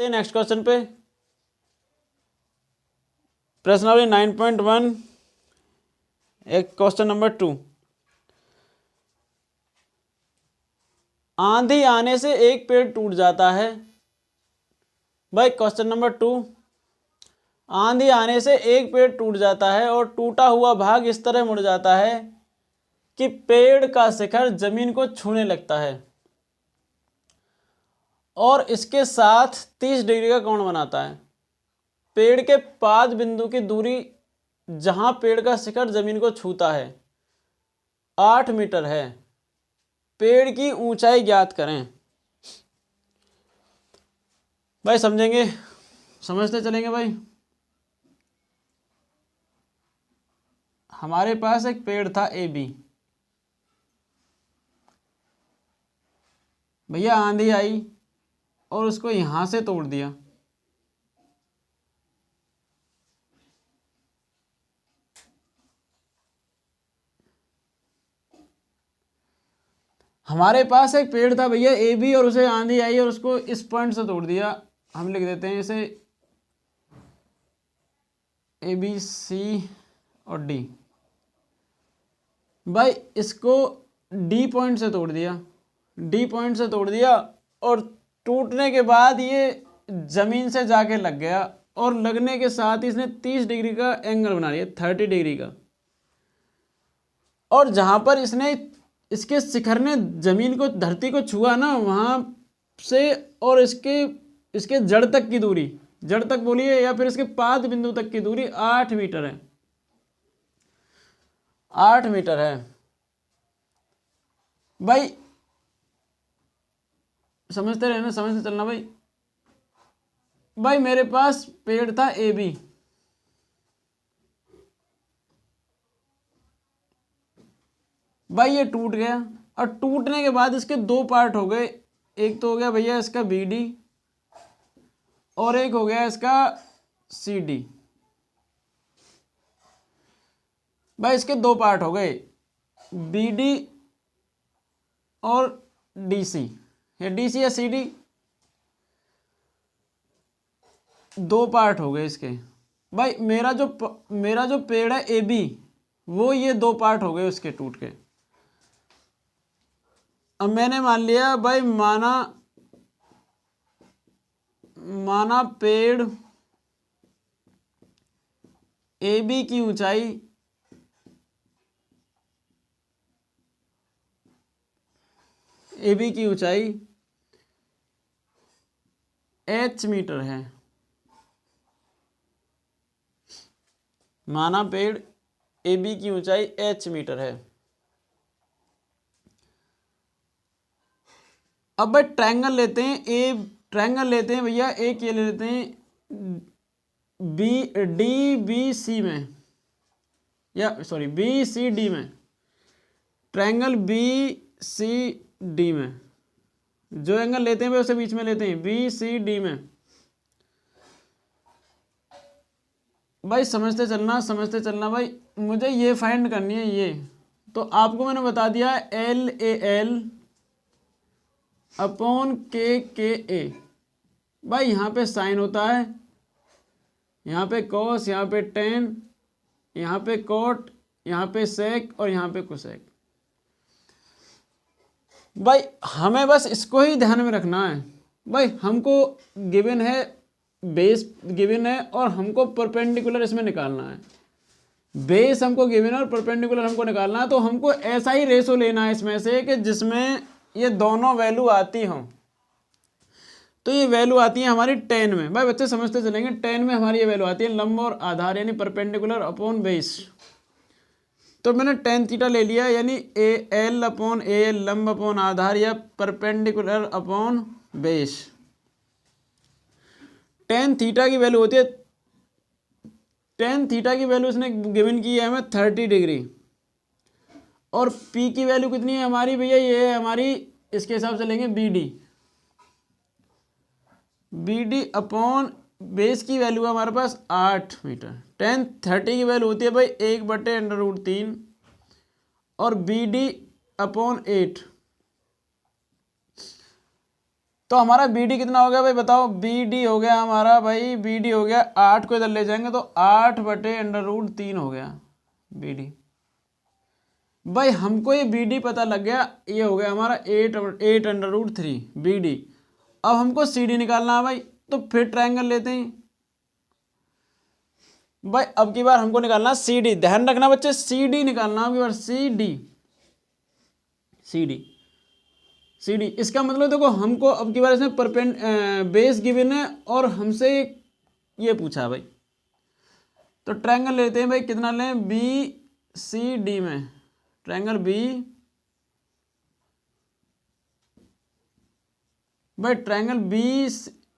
Next question पे। प्रश्नावली 9.1 एक क्वेश्चन नंबर 2। आंधी आने से एक पेड़ टूट जाता है। भाई क्वेश्चन नंबर 2, आंधी आने से एक पेड़ टूट जाता है और टूटा हुआ भाग इस तरह मुड़ जाता है कि पेड़ का शिखर जमीन को छूने लगता है और इसके साथ 30 डिग्री का कोण बनाता है। पेड़ के पाद बिंदु की दूरी जहां पेड़ का शिखर जमीन को छूता है 8 मीटर है। पेड़ की ऊंचाई ज्ञात करें। भाई समझेंगे, समझते चलेंगे भाई। हमारे पास एक पेड़ था ए बी। भैया आंधी आई और उसको यहां से तोड़ दिया। हमारे पास एक पेड़ था भैया ए बी और उसे आंधी आई और उसको इस पॉइंट से तोड़ दिया। हम लिख देते हैं इसे ए बी सी और डी। भाई इसको डी पॉइंट से तोड़ दिया, डी पॉइंट से तोड़ दिया और टूटने के बाद ये जमीन से जाके लग गया और लगने के साथ ही इसने 30 डिग्री का एंगल बना लिया, 30 डिग्री का। और जहां पर इसने इसके शिखर ने जमीन को, धरती को छुआ ना, वहां से और इसके जड़ तक की दूरी, जड़ तक बोलिए या फिर इसके पाद बिंदु तक की दूरी 8 मीटर है, 8 मीटर है। भाई समझते रहना, समझते चलना भाई। भाई मेरे पास पेड़ था ए बी, भाई ये टूट गया और टूटने के बाद इसके दो पार्ट हो गए। एक तो हो गया भैया इसका बी डी और एक हो गया इसका सी डी। भाई इसके दो पार्ट हो गए, बी डी और डी सी, या डी सी या सी डी, दो पार्ट हो गए इसके। भाई मेरा जो पेड़ है ए बी, वो ये दो पार्ट हो गए उसके टूट के। अब मैंने मान लिया भाई, माना पेड़ ए बी की ऊंचाई h मीटर है। माना पेड़ ए बी की ऊंचाई h मीटर है। अब भाई ट्रायंगल लेते हैं, ट्रायंगल लेते हैं भैया, एक ये ले लेते हैं बी डी बी सी में, या सॉरी बी सी डी में, ट्रायंगल बी सी डी में जो एंगल लेते हैं भाई उसे बीच में लेते हैं, बी सी डी में। भाई समझते चलना, समझते चलना भाई। मुझे ये फाइंड करनी है ये, तो आपको मैंने बता दिया एल ए एल अपॉन के ए। भाई यहाँ पे साइन होता है, यहाँ पे कॉस, यहाँ पे टेन, यहाँ पे कॉट, यहाँ पे सेक और यहाँ पे कोसेक। भाई हमें बस इसको ही ध्यान में रखना है। भाई हमको गिवन है, बेस गिवन है और हमको परपेंडिकुलर इसमें निकालना है। बेस हमको गिवन है और परपेंडिकुलर हमको निकालना है। तो हमको ऐसा ही रेशो लेना है इसमें से कि जिसमें ये दोनों वैल्यू आती हों। तो ये वैल्यू आती है हमारी 10 में। भाई बच्चे समझते चलेंगे, 10 में हमारी ये वैल्यू आती है लंब और आधार, यानी परपेंडिकुलर अपॉन बेस। तो मैंने टेन थीटा ले लिया, यानी A L upon A L लंब अपॉन आधार या perpendicular upon base. Tan theta की वैल्यू होती है, टेन थीटा की वैल्यू इसने गिवन की है हमें 30 डिग्री। और पी की वैल्यू कितनी है हमारी भैया, ये है हमारी, इसके हिसाब से लेंगे B D. B D upon base की वैल्यू है हमारे पास 8 मीटर। टेन 30 की वैल्यू होती है भाई 1/√3 और बी डी अपॉन 8। तो हमारा बी डी कितना हो गया भाई बताओ। बी डी हो गया हमारा भाई, बी डी हो गया 8 को इधर ले जाएंगे तो 8/√3 हो गया बी डी। भाई हमको ये बी डी पता लग गया, ये हो गया हमारा 8/√3 बी डी। अब हमको सी डी निकालना है भाई, तो फिर ट्रायंगल लेते हैं भाई। अब की बार हमको निकालना सी डी, ध्यान रखना बच्चे, सी डी निकालना अब की बार, C D, C D, C D. इसका मतलब देखो हमको अब की बार इसमें बेस गिवन है और हमसे ये पूछा भाई, तो ट्रायंगल लेते हैं भाई। कितना लें, बी सी डी में, ट्रायंगल बी, भाई ट्रायंगल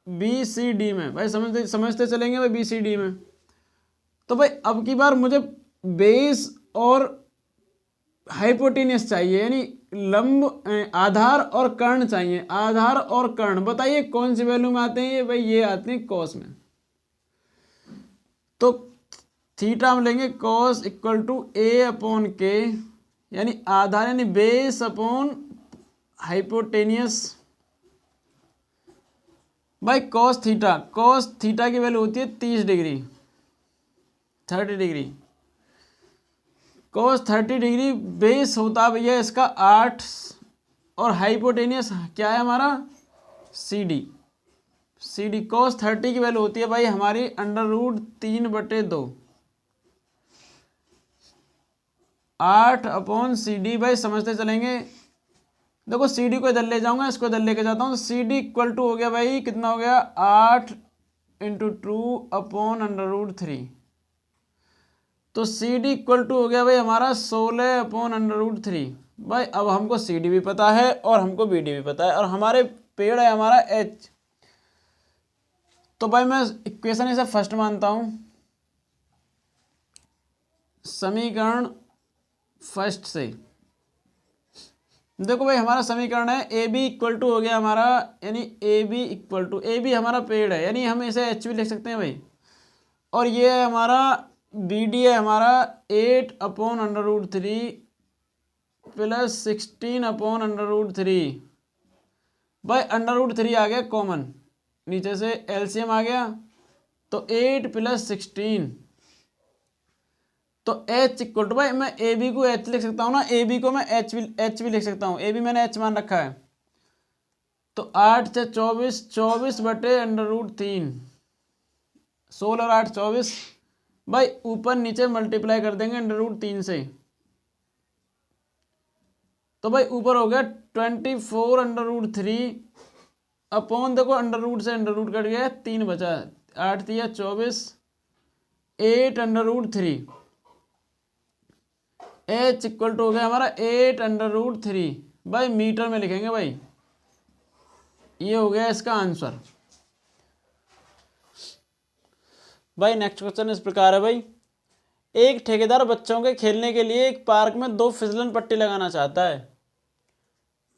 बी सी डी में भाई, समझते चलेंगे भाई बी सी डी में। तो भाई अब की बार मुझे बेस और हाइपोटेनियस चाहिए, यानी लंब, आधार और कर्ण चाहिए। आधार और कर्ण बताइए कौन सी वैल्यू में आते हैं ये भाई, ये आते हैं कॉस में। तो थीटा में लेंगे कॉस इक्वल टू A/K, यानी आधार यानी बेस अपॉन हाइपोटेनियस। भाई कॉस थीटा की वैल्यू होती है 30 degree, 30 degree. Cos 30 degree base होता है भैया इसका 8, और हाइपोटेनियस क्या है हमारा, C D. C D cos 30 की वैल्यू होती है भाई हमारी √3/2, 8/CD। भाई समझते चलेंगे, देखो सी डी को इधर ले जाऊंगा, इसको इधर लेके जाता हूँ। सी डी इक्वल टू हो गया भाई, कितना हो गया, 8 × 2/√3। तो सी डी इक्वल टू हो गया भाई हमारा 16/√3। भाई अब हमको सी डी भी पता है और हमको बी डी भी पता है, और हमारे पेड़ है हमारा एच। तो भाई मैं इक्वेशन इसे फर्स्ट मानता हूं, समीकरण फर्स्ट से। देखो भाई हमारा समीकरण है ए बी इक्वल टू हो गया हमारा, यानी A B equal to, A B हमारा पेड़ है, यानी हम इसे एच भी लिख सकते हैं भाई। और ये है हमारा बी डी है हमारा 8/√3 + 16/√3। भाई √3 आ गया कॉमन, नीचे से एलसीएम आ गया, तो 8 + 16, तो h इक्वल टू, भाई मैं ए बी को h लिख सकता हूँ ना, ए बी को मैं h भी लिख सकता हूँ, ए बी मैंने h मान रखा है। तो 8 से 24, 24/√3, 16 और 8 24। भाई ऊपर नीचे मल्टीप्लाई कर देंगे √3 से, तो भाई ऊपर हो गया 24/√3 अपॉन, देखो अंडर से अंडर कट गया, 3 बचा, 8 दिया 24, 8/√3। h इक्वल टू हो गया हमारा 8/√3। भाई मीटर में लिखेंगे भाई, ये हो गया इसका आंसर। भाई नेक्स्ट क्वेश्चन इस प्रकार है भाई, एक ठेकेदार बच्चों के खेलने के लिए एक पार्क में 2 फिसलन पट्टी लगाना चाहता है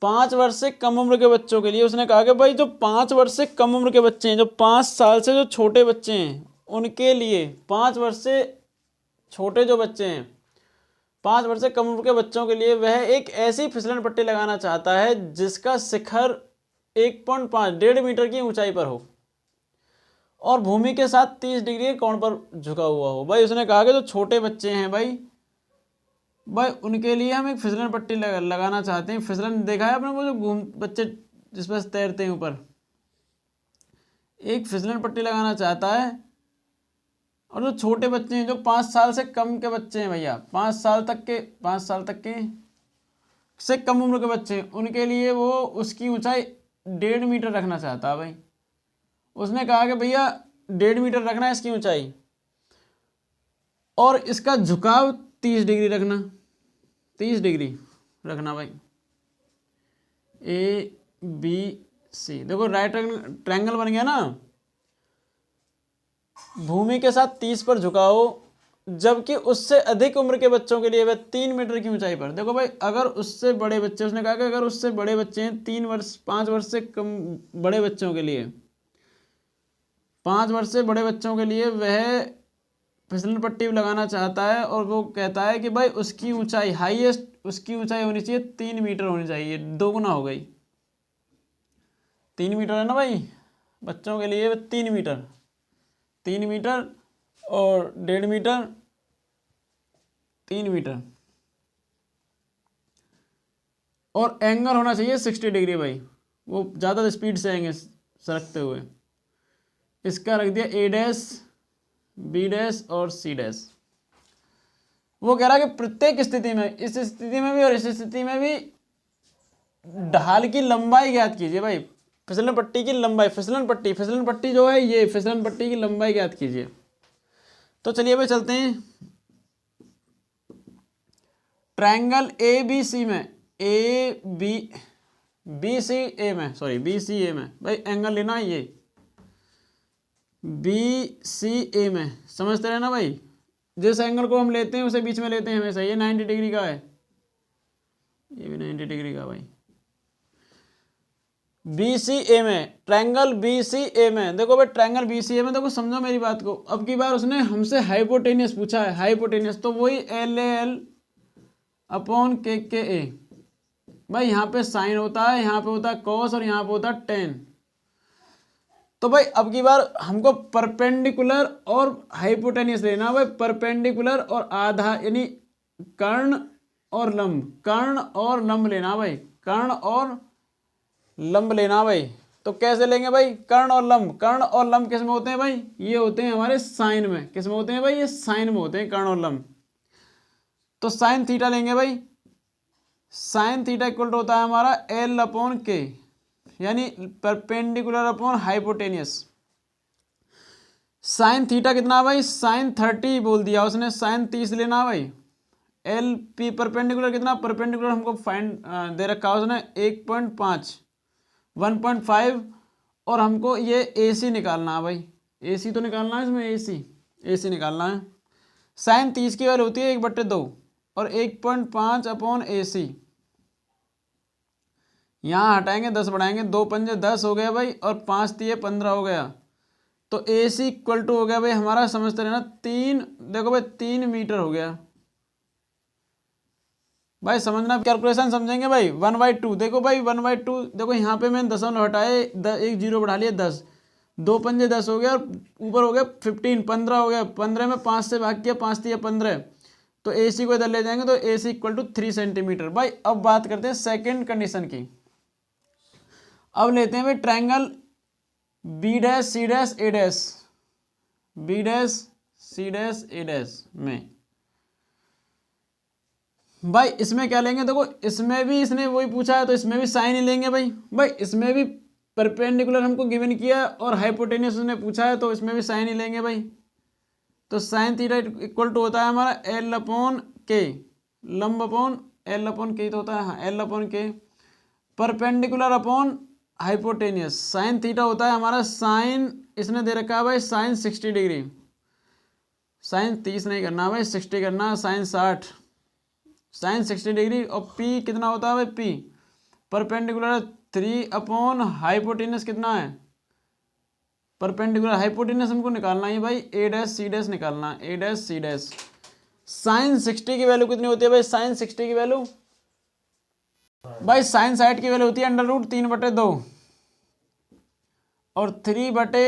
5 वर्ष से कम उम्र के बच्चों के लिए। उसने कहा कि भाई जो 5 वर्ष से कम उम्र के बच्चे हैं, जो 5 साल से जो छोटे बच्चे हैं उनके लिए, 5 वर्ष से छोटे जो बच्चे हैं, 5 वर्ष से कम उम्र के बच्चों के लिए वह एक ऐसी फिसलन पट्टी लगाना चाहता है जिसका शिखर 1.5 1.5 मीटर की ऊंचाई पर हो और भूमि के साथ 30 डिग्री के कोण पर झुका हुआ हो। भाई उसने कहा कि जो छोटे बच्चे हैं भाई उनके लिए हम एक फिसलन पट्टी लगाना चाहते हैं। फिसलन देखा है आपने, वो जो बच्चे जिस पर तैरते हैं ऊपर, एक फिसलन पट्टी लगाना चाहता है। और जो छोटे बच्चे हैं, जो 5 साल से कम के बच्चे हैं भैया, 5 साल तक के से कम उम्र के बच्चे हैं, उनके लिए वो उसकी ऊंचाई 1.5 मीटर रखना चाहता है। भाई उसने कहा कि भैया 1.5 मीटर रखना है इसकी ऊंचाई, और इसका झुकाव 30 डिग्री रखना, 30 डिग्री रखना भाई। ए बी सी, देखो राइट ट्रायंगल बन गया ना, भूमि के साथ 30 पर झुकाओ, जबकि उससे अधिक उम्र के बच्चों के लिए वह 3 मीटर की ऊंचाई पर। देखो भाई अगर उससे बड़े बच्चे, उसने कहा कि अगर उससे बड़े बच्चे हैं 5 वर्ष से कम बड़े बच्चों के लिए, 5 वर्ष से बड़े बच्चों के लिए वह फिसलन पट्टी लगाना चाहता है, और वो कहता है कि भाई उसकी ऊंचाई हाईएस्ट, उसकी ऊंचाई होनी चाहिए 3 मीटर होनी चाहिए, 2 गुना हो गई। 3 मीटर है ना भाई, बच्चों के लिए 3 मीटर, 3 मीटर और 1.5 मीटर, 3 मीटर। और एंगल होना चाहिए 60 डिग्री भाई, वो ज़्यादा स्पीड से आएंगे सरकते हुए। इसका रख दिया ए डैश, बी डैश और सी डैश। वो कह रहा है कि प्रत्येक स्थिति में, इस स्थिति में भी और इस स्थिति में भी ढाल की लंबाई ज्ञात कीजिए भाई, फिसलन पट्टी की लंबाई, फिसलन पट्टी जो है ये फिसलन पट्टी की लंबाई ज्ञात कीजिए। तो चलिए भाई चलते हैं। ट्रायंगल ए बी सी में, ए बी बी सी ए में, सॉरी बी सी ए में भाई एंगल लेना है ये बी सी ए में, समझते रहे ना भाई। जिस एंगल को हम लेते हैं उसे बीच में लेते हैं हमेशा। ये 90 डिग्री का है, ये भी 90 डिग्री का भाई। बी सी ए में, ट्रायंगल बी सी ए में, देखो भाई ट्रायंगल बी सी ए में, देखो समझो मेरी बात को। अब की बार उसने हमसे हाइपोटेनियस पूछा है, हाइपोटेनियस, तो वही एल ए एल अपॉन के ए भाई। यहाँ पे साइन होता है, यहाँ पे होता है कॉस और यहाँ पे होता है टेन। तो भाई अब की बार हमको परपेंडिकुलर और हाइपोटेनियस लेना भाई, परपेंडिकुलर और आधा यानी कर्ण और लंब, कर्ण और लंब लेना भाई, कर्ण और लंब लेना भाई। तो कैसे लेंगे भाई कर्ण और लंब? कर्ण और लंब किस में होते हैं भाई? ये होते हैं हमारे साइन में। किस में होते हैं भाई? ये साइन में होते हैं कर्ण और लंब। तो साइन थीटा लेंगे भाई, साइन थीटा इक्वल टू होता है हमारा एल अपॉन के, यानी perpendicular upon hypotenuse. Sine theta कितना भाई? साइन 30 बोल दिया उसने, साइन 30 लेना भाई। एल पी परपेंडिकुलर कितना? परपेंडिकुलर हमको फाइंड दे रखा है उसने 1.5, 1.5, और हमको ये ए सी निकालना है भाई। ए सी तो निकालना है इसमें, ए सी निकालना है। साइन 30 की वैल्यू होती है 1/2 और 1.5 अपॉन ए सी। यहाँ हटाएंगे 10 बढ़ाएंगे, 2 पंजे 10 हो गया भाई और 5 तिये 15 हो गया। तो ए सी इक्वल टू हो गया भाई हमारा, समझते रहना 3, देखो भाई 3 मीटर हो गया भाई। समझना, कैलकुलेशन समझेंगे भाई। 1/2 देखो भाई, 1/2 देखो यहाँ पे मैंने दशमलव हटाए, एक जीरो बढ़ा लिया 10, 2 पंजे 10 हो गया और ऊपर हो गया 15, 15 हो गया। 15 में 5 से भाग किया, 5 तिये 15, तो ए सी को इधर ले जाएंगे तो ए सी इक्वल टू 3 सेंटीमीटर भाई। अब बात करते हैं सेकेंड कंडीशन की। अब लेते हैं भाई triangle B dash C dash A dash, B dash C dash A dash में भाई। इसमें क्या लेंगे? देखो इसमें भी इसने वही पूछा है तो इसमें भी साइन ही लेंगे भाई। भाई इसमें भी परपेंडिकुलर हमको गिवन किया और हाइपोटेनियस उसने पूछा है तो इसमें भी साइन ही लेंगे भाई। तो साइन थीटा इक्वल टू होता है हमारा एल अपॉन के, लंब अपॉन एल अपॉन के तो होता है, हाँ एल अपॉन के, perpendicular upon hypotenuse. Sine theta होता है हमारा साइन, इसने दे रखा है भाई साइन 60 डिग्री, साइन 30 नहीं करना भाई 60 करना, साइन 60, साइन 60 डिग्री। और पी कितना होता है भाई? पी परपेंडिकुलर 3 अपॉन हाइपोटेनियस कितना है? परपेंडिकुलर हाइपोटेनियस हमको निकालना है भाई, ए डैश सी डैश निकालना है, ए डैश सी डैश। साइन 60 की वैल्यू कितनी होती है भाई? साइन 60 की वैल्यू भाई, साइन 60 की वैल्यू होती है √3/2 और 3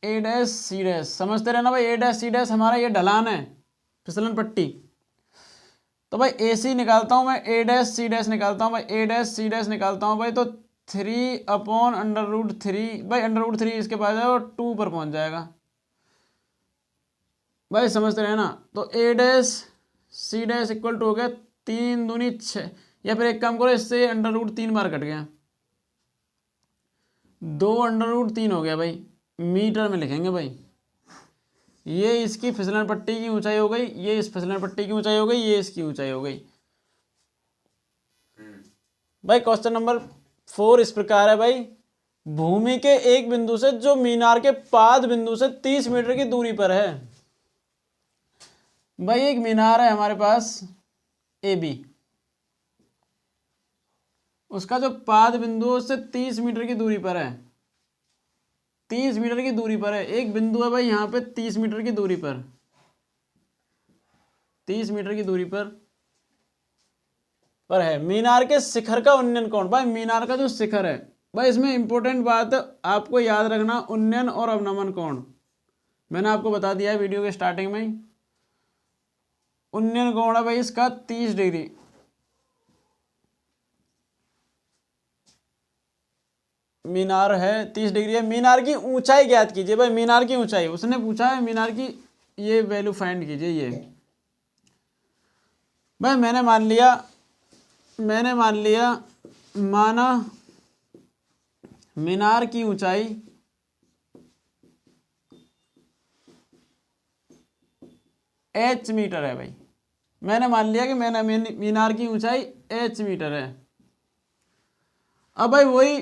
ए डैश सी डैश। समझते रहना भाई, ए डैश सी डैश हमारा ये ढलान है, फिसलन पट्टी। तो भाई ए सी निकालता हूँ मैं, ए डैश सी डैश निकालता हूँ भाई, ए डैश सी डैश निकालता हूँ भाई। तो 3 अपॉन √3 भाई, √3 इसके पास जाएगा और 2 पर पहुँच जाएगा भाई। समझते रहे ना। तो A dash C dash equal to हो गया 3 दूनी 6, या फिर एक काम करो इससे √3 बार कट गया, 2 √3 हो गया भाई। मीटर में लिखेंगे भाई। ये इसकी फिसलन पट्टी की ऊंचाई हो गई, ये इस फिसलन पट्टी की ऊंचाई हो गई, ये इसकी ऊंचाई हो गई भाई। क्वेश्चन नंबर 4 इस प्रकार है भाई। भूमि के एक बिंदु से जो मीनार के पाद बिंदु से 30 मीटर की दूरी पर है भाई। एक मीनार है हमारे पास ए बी, उसका जो पाद बिंदु है उससे 30 मीटर की दूरी पर है, 30 मीटर की दूरी पर है। एक बिंदु है भाई यहाँ पे 30 मीटर की दूरी पर, 30 मीटर की दूरी पर है। मीनार के शिखर का उन्नयन कोण भाई, मीनार का जो शिखर है भाई इसमें इंपॉर्टेंट बात आपको याद रखना, उन्नयन और अवनमन कोण मैंने आपको बता दिया है वीडियो के स्टार्टिंग में ही। उन्नयन कोण है भाई इसका 30 डिग्री, मीनार है 30 डिग्री है। मीनार की ऊंचाई ज्ञात कीजिए भाई, मीनार की ऊंचाई उसने पूछा है, मीनार की ये वैल्यू फाइंड कीजिए। ये भाई मैंने मान लिया माना मीनार की ऊंचाई h मीटर है भाई। मैंने मान लिया कि मीनार की ऊंचाई h मीटर है। अब भाई वही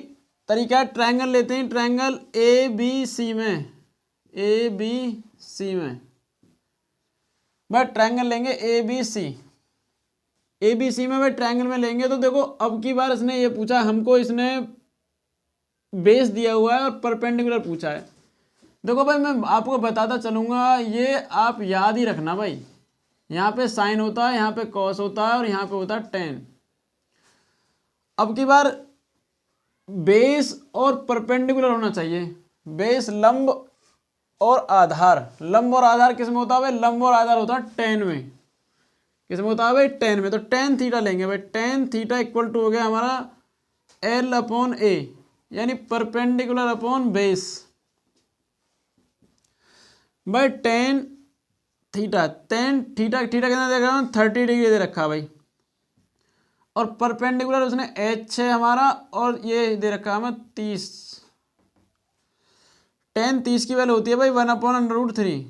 तरीका ट्रायंगल लेते हैं, ट्रायंगल ABC में, ABC में भाई ट्रायंगल लेंगे ABC में भाई ट्रायंगल में लेंगे तो देखो अब की बार इसने ये पूछा हमको, इसने बेस दिया हुआ है और परपेंडिकुलर पूछा है। देखो भाई मैं आपको बताता चलूंगा, ये आप याद ही रखना भाई, यहाँ पे साइन होता है, यहाँ पे कॉस होता है और यहाँ पे होता है टेन। अब की बार बेस और परपेंडिकुलर होना चाहिए। बेस लंब और आधार, लंब और आधार किस में होता है भाई, लंब और आधार होता है टेन में। किस में होता है भाई, टेन में। तो टेन थीटा लेंगे भाई, टेन थीटा इक्वल टू हो गया हमारा L अपॉन A, यानी परपेंडिकुलर अपॉन बेस। भाई टेन थीटा कितना दे रखा है, 30 डिग्री दे रखा है भाई, और परपेंडिकुलर उसने h है हमारा, और ये दे रखा है हमें 30। टेन 30 की वैल्यू होती है भाई 1/√3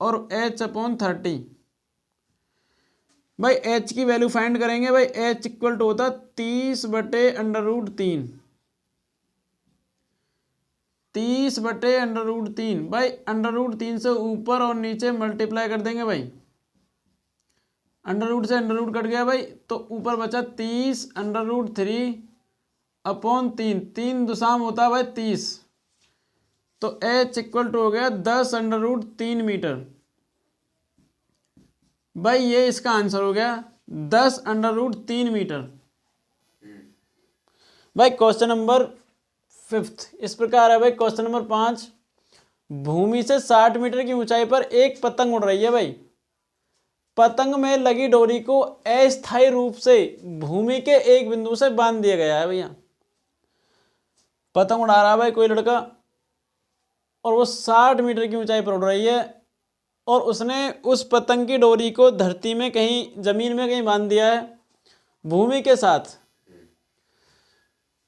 और h अपॉन 30। भाई h की वैल्यू फाइंड करेंगे भाई, h इक्वल टू होता 30/√3, 30/√3। भाई √3 से ऊपर और नीचे मल्टीप्लाई कर देंगे भाई, अंडर रूट से अंडर रूट कट गया भाई, तो ऊपर बचा 30/√3 अपॉन 3 दुसाम होता है भाई 30, तो h इक्वल टू हो गया 10/√3 मीटर। भाई ये इसका आंसर हो गया 10/√3 मीटर। भाई क्वेश्चन नंबर 5 इस प्रकार है भाई, क्वेश्चन नंबर 5, भूमि से 60 मीटर की ऊंचाई पर एक पतंग उड़ रही है भाई। पतंग में लगी डोरी को अस्थायी रूप से भूमि के एक बिंदु से बांध दिया गया है भैया। पतंग उड़ा रहा है भाई कोई लड़का, और वो 60 मीटर की ऊंचाई पर उड़ रही है, और उसने उस पतंग की डोरी को धरती में कहीं, जमीन में कहीं बांध दिया है भूमि के साथ।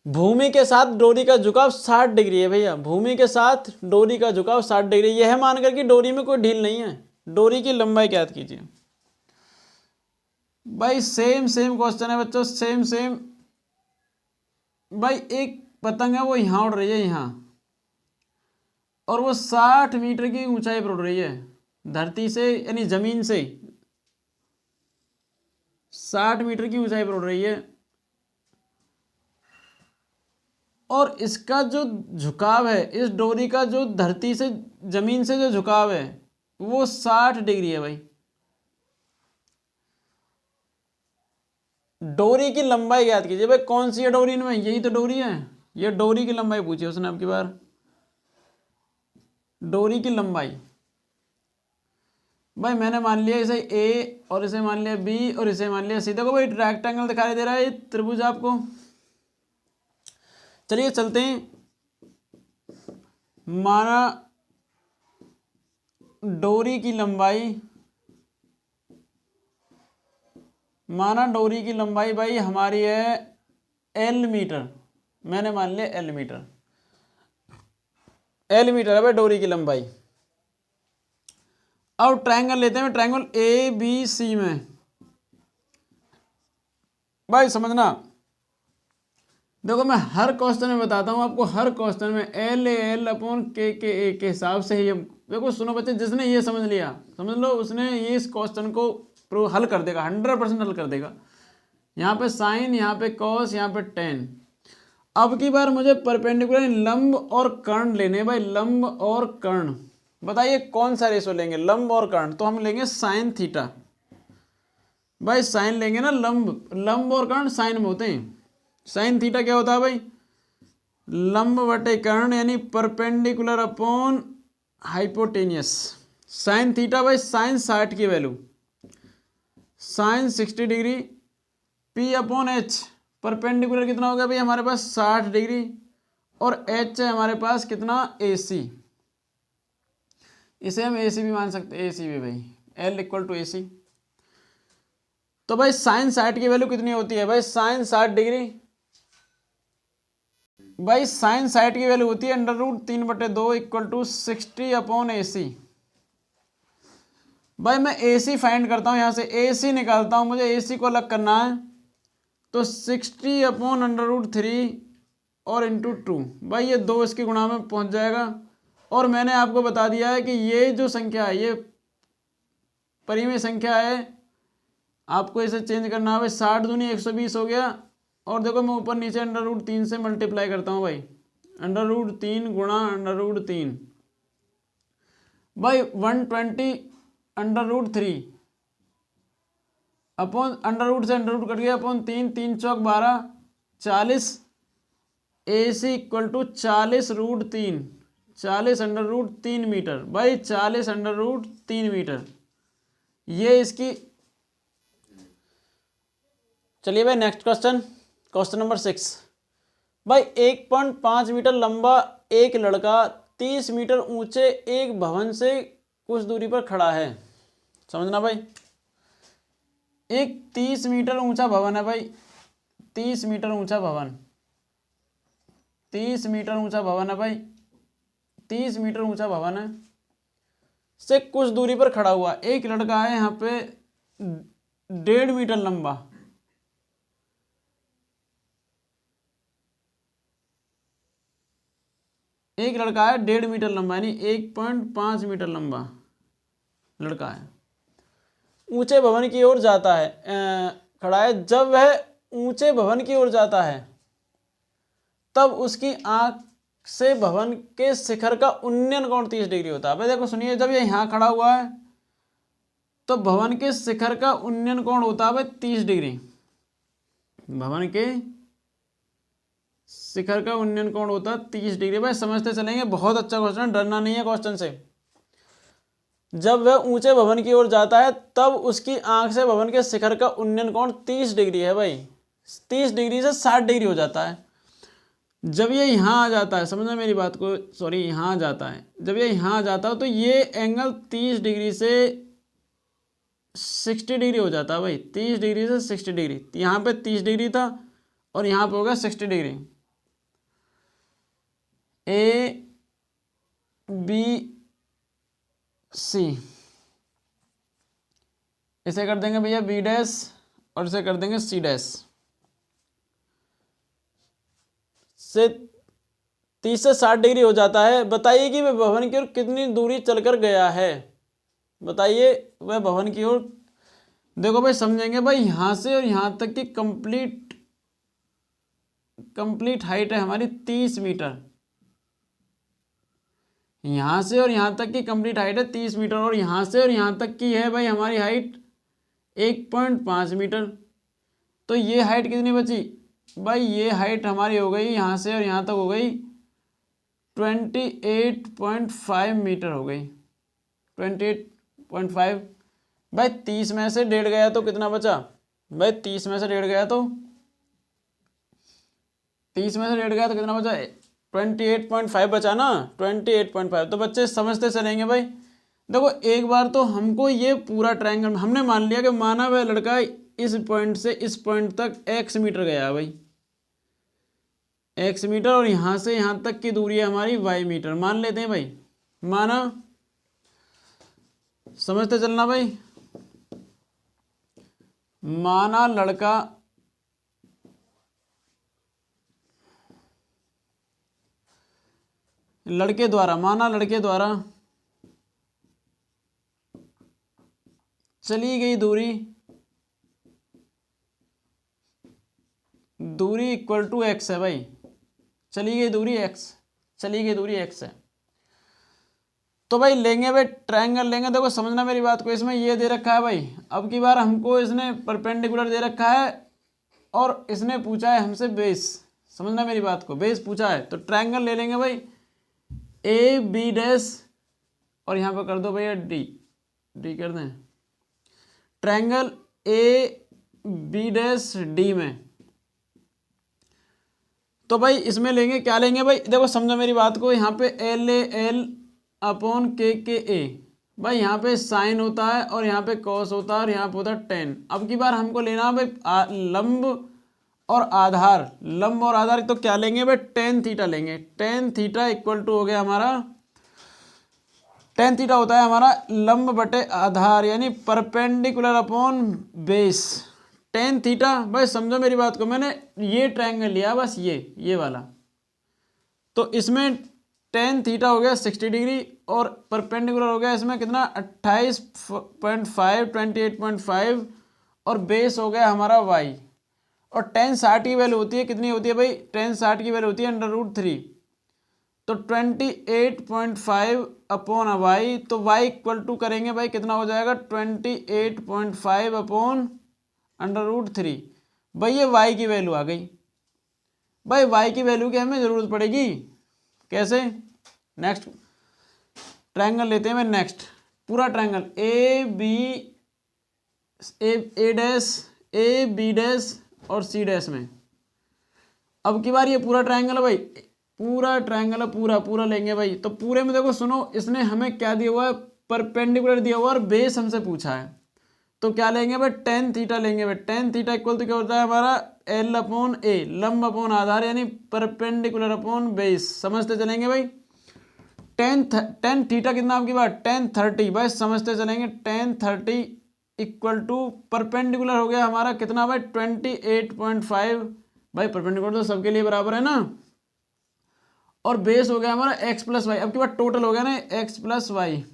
भूमि के साथ डोरी का झुकाव 60 डिग्री है भैया, भूमि के साथ डोरी का झुकाव 60 डिग्री। यह मानकर कि डोरी में कोई ढील नहीं है। डोरी की लंबाई ज्ञात कीजिए। भाई सेम क्वेश्चन है बच्चों, सेम। भाई एक पतंग है वो यहाँ उड़ रही है यहाँ, और वो 60 मीटर की ऊंचाई पर उड़ रही है धरती से, यानी जमीन से 60 मीटर की ऊंचाई पर उड़ रही है, और इसका जो झुकाव है, इस डोरी का जो धरती से जमीन से जो झुकाव है वो 60 डिग्री है भाई। डोरी की लंबाई ज्ञात कीजिए। भाई कौन सी है डोरी इनमें, यही तो डोरी है, ये डोरी की लंबाई पूछी उसने अब की बार, डोरी की लंबाई। भाई मैंने मान लिया इसे A और इसे मान लिया B और इसे मान लिया C। देखो भाई रेक्टेंगल दिखाई दे रहा है, त्रिभुज आपको। चलिए चलते हैं, माना डोरी की लंबाई भाई हमारी है L मीटर। मैंने मान लिया L मीटर है भाई डोरी की लंबाई। अब ट्रायंगल लेते हैं, ट्रायंगल ABC में। भाई समझना, देखो मैं हर क्वेश्चन में बताता हूँ आपको, हर क्वेश्चन में L अपॉन K के हिसाब से ही। देखो सुनो बच्चे, जिसने ये समझ लिया, समझ लो उसने ये इस क्वेश्चन को हल कर देगा, 100% हल कर देगा। यहाँ पे साइन, यहाँ पे कॉस, यहाँ पे टेन। अब की बार मुझे परपेंडिकुलर लंब और कर्ण लेने भाई, लंब और कर्ण। बताइए कौन सा रेशो लेंगे, लंब और कर्ण? तो हम लेंगे साइन थीटा। भाई साइन लेंगे ना, लंब और कर्ण साइन में होते हैं। साइन थीटा क्या होता है भाई, लंब बटे कर्ण यानी perpendicular upon hypotenuse. Sine theta by sine 60 की value sine 60 degree, P upon H perpendicular कितना हो गया भाई हमारे पास 60 डिग्री, और एच है हमारे पास कितना ए सी, इसे हम ए सी भी मान सकते हैं, ए सी भी भाई एल इक्वल टू ए सी। तो भाई साइन 60 की वैल्यू कितनी होती है भाई, साइन 60 डिग्री, भाई साइन 60 की वैल्यू होती है √3/2 इक्वल टू 60 अपॉन ए सी। भाई मैं ए सी फाइंड करता हूँ, यहाँ से ए सी निकालता हूँ, मुझे ए सी को अलग करना है, तो 60 अपॉन √3 और इंटू 2, भाई ये 2 इसके गुणा में पहुँच जाएगा। और मैंने आपको बता दिया है कि ये जो संख्या है ये परिमेय संख्या है, आपको इसे चेंज करना है भाई। 60 दूनी 120 हो गया, और देखो मैं ऊपर नीचे √3 से मल्टीप्लाई करता हूँ भाई, √3 गुणा √3 भाई 120 √3 अपॉन √ से √ कट गया अपॉन 3, 3 चौक 12, 40 A C equal to 40 √3, 40 √3 metre, भाई 40 √3 मीटर, ये इसकी। चलिए भाई नेक्स्ट क्वेश्चन, क्वेश्चन नंबर 6। भाई 1.5 मीटर लंबा एक लड़का 30 मीटर ऊंचे एक भवन से कुछ दूरी पर खड़ा है। समझना भाई, एक 30 मीटर ऊंचा भवन है भाई, 30 मीटर ऊंचा भवन, 30 मीटर ऊंचा भवन है भाई, 30 मीटर ऊंचा भवन है से कुछ दूरी पर खड़ा हुआ एक लड़का है यहाँ पे 1.5 मीटर लंबा, एक लड़का है 1.5 मीटर लंबा यानी 1.5 मीटर लंबा लड़का है, ऊंचे भवन की ओर जाता है, खड़ा है। जब वह ऊंचे भवन की ओर जाता है तब उसकी आंख से भवन के शिखर का उन्नयन कोण 30 डिग्री होता है। भाई देखो सुनिए, जब ये यहाँ खड़ा हुआ है तो भवन के शिखर का उन्नयन कोण होता है भाई 30 डिग्री, भवन के शिखर का उन्नयन कोण होता है 30 डिग्री। भाई समझते चलेंगे, बहुत अच्छा क्वेश्चन, डरना नहीं है क्वेश्चन से। जब वह ऊंचे भवन की ओर जाता है तब उसकी आंख से भवन के शिखर का उन्नयन कोण 30 डिग्री है भाई, 30 डिग्री से 60 डिग्री हो जाता है। जब ये यहाँ आ जाता है, समझना मेरी बात को, सॉरी यहाँ आ जाता है, जब ये यहाँ आ जाता है तो ये एंगल 30 डिग्री से 60 डिग्री हो जाता है भाई, 30 डिग्री से 60 डिग्री। यहाँ पे 30 डिग्री था और यहाँ पे होगा 60 डिग्री। ए बी सी, इसे कर देंगे भैया बी डैश और इसे कर देंगे सी डैश। से 30 से 60 डिग्री हो जाता है। बताइए कि वह भवन की ओर कितनी दूरी चलकर गया है, बताइए वह भवन की ओर। देखो भाई समझेंगे भाई, यहाँ से और यहाँ तक की कंप्लीट हाइट है हमारी 30 मीटर, यहाँ से और यहाँ तक की कंप्लीट हाइट है 30 मीटर, और यहाँ से और यहाँ तक की है भाई हमारी हाइट 1.5 मीटर। तो ये हाइट कितनी बची भाई, ये हाइट हमारी हो गई यहाँ से और यहाँ तक हो गई 28.5 मीटर हो गई, 28.5। भाई 30 में से 1.5 गया तो कितना बचा भाई, 30 में से 1.5 गया तो 30 में से 1.5 गया तो कितना बचा, 28.5 बचा ना, 28.5। तो बच्चे समझते चलेंगे भाई। देखो एक बार तो हमको ये पूरा ट्रायंगल हमने मान लिया कि माना वह लड़का इस पॉइंट से इस पॉइंट तक x मीटर गया भाई, x मीटर, और यहाँ से यहाँ तक की दूरी है हमारी y मीटर, मान लेते हैं भाई, माना। समझते चलना भाई, माना लड़का लड़के द्वारा चली गई दूरी इक्वल टू x है भाई, चली गई दूरी x है। तो भाई लेंगे भाई ट्रायंगल लेंगे। देखो समझना मेरी बात को, इसमें ये दे रखा है भाई, अब की बार हमको इसने परपेंडिकुलर दे रखा है और इसने पूछा है हमसे बेस। समझना मेरी बात को, बेस पूछा है तो ट्रायंगल ले लेंगे भाई ए बी डैश और यहाँ पर कर दो भैया डी, डी कर दें, triangle A B dash D में। तो भाई इसमें लेंगे क्या लेंगे भाई, देखो समझो मेरी बात को, यहाँ पे एल ए एल अपॉन के ए, भाई यहाँ पे साइन होता है और यहाँ पे कॉस होता है और यहाँ पे होता है टेन। अब की बार हमको लेना है भाई लंब और आधार, लंब और आधार, तो क्या लेंगे भाई टेन थीटा लेंगे। टेन थीटा इक्वल टू हो गया हमारा, टेन थीटा होता है हमारा लंब बटे आधार यानी perpendicular upon base. Tan theta, भाई समझो मेरी बात को, मैंने ये ट्रायंगल लिया बस ये वाला, तो इसमें टेन थीटा हो गया 60 डिग्री और परपेंडिकुलर हो गया इसमें कितना 28.5 28.5 और बेस हो गया हमारा y। और टेन 60 की वैल्यू होती है कितनी होती है भाई, टेन 60 की वैल्यू होती है √3, तो 28.5 अपॉन वाई, तो y इक्वल टू करेंगे भाई कितना हो जाएगा 28.5 अपॉन √3। भाई ये y की वैल्यू आ गई। भाई y की वैल्यू की हमें ज़रूरत पड़ेगी, कैसे, नेक्स्ट ट्रायंगल लेते हैं मैं, नेक्स्ट पूरा triangle A dash A B dash और सी डैश में। अब की बार ये पूरा ट्रायंगल है भाई, पूरा ट्रायंगल है, पूरा लेंगे भाई। तो पूरे में देखो सुनो, इसने हमें क्या दिया हुआ है, परपेंडिकुलर दिया हुआ है और बेस हमसे पूछा है, तो क्या लेंगे भाई टेन थीटा लेंगे भाई। टेन थीटा इक्वल तो क्या होता है हमारा एल अपॉन ए, लंब अपॉन आधार यानी परपेंडिकुलर अपॉन बेस, समझते चलेंगे भाई। टेन थीटा कितना आपकी बात, टेन 30, भाई समझते चलेंगे, टेन 30 इक्वल टू परपेंडिकुलर हो गया हमारा कितना भाई 28.5, भाई परपेंडिकुलर तो सबके लिए बराबर है ना, और बेस हो गया हमारा एक्स प्लस वाई। अब की बात टोटल हो गया ना एक्स प्लस वाई,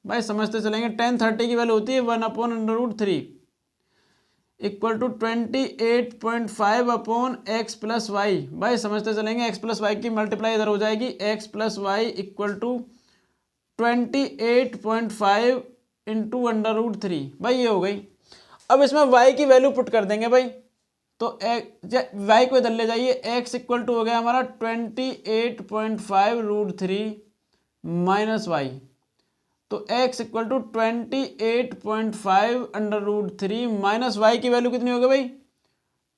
भाई समझते चलेंगे। टेन 30 की वैल्यू होती है 1/√3 equal to 28.5 upon X plus Y, भाई समझते चलेंगे। एक्स प्लस वाई की मल्टीप्लाई इधर हो जाएगी, X plus Y equal to 28.5 into √3, भाई ये हो गई। अब इसमें y की वैल्यू पुट कर देंगे भाई, तो y को इधर ले जाइए, x इक्वल टू हो गया हमारा 28.5 √3 - y, तो x इक्वल टू 28.5 √3 y की वैल्यू कितनी होगी भाई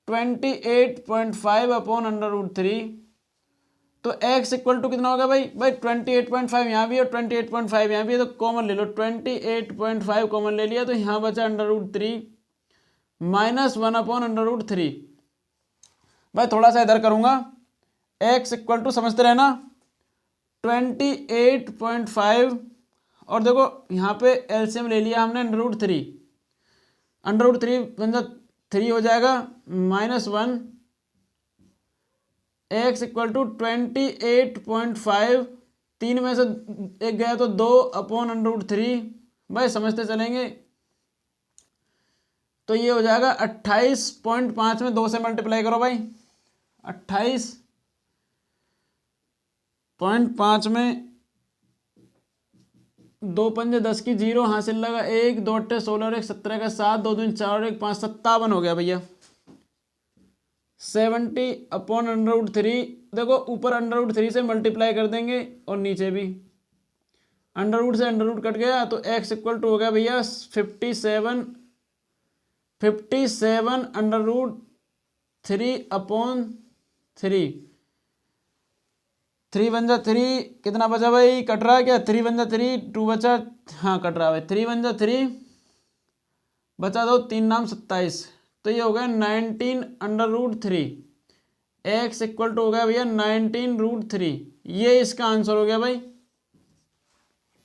28.5 अपॉन √3, तो x इक्वल टू कितना होगा भाई 28.5 यहाँ भी है और 28.5 यहाँ भी है, तो कॉमन ले लो, 28.5 कॉमन ले लिया, तो यहाँ बचा √3 -1 अपॉन √3। भाई थोड़ा सा इधर करूँगा, x इक्वल टू समझते रहना 28.5 और देखो यहाँ पे एलसीएम ले लिया हमने √3 बन 3 हो जाएगा -1, x इक्वल टू 28.5, 3 में से एक गया तो 2 अपॉन √3, भाई समझते चलेंगे, तो ये हो जाएगा 28.5 में 2 से मल्टीप्लाई करो भाई, 28.5 में 2 पंजे 10 की 0 हासिल लगा, 1 2 8 16 और 1 17 का 7 2 2 4 और 1 5 57 हो गया भैया, 70 अपॉन √3। देखो ऊपर √3 से मल्टीप्लाई कर देंगे और नीचे भी अंडर से अंडर कट गया, तो x इक्वल टू हो गया भैया 57 √3 अपॉन 3, 3 बन जा 3, कितना बचा भाई, कट रहा है क्या, 3 बन जा 3, 2 बचा, हाँ कट रहा है भाई, 3 बन जा 3 बचा दो, 3 नाम 27, तो ये हो गया 19 √3, x इक्वल टू हो गया भैया 19 √3, ये इसका आंसर हो गया भाई।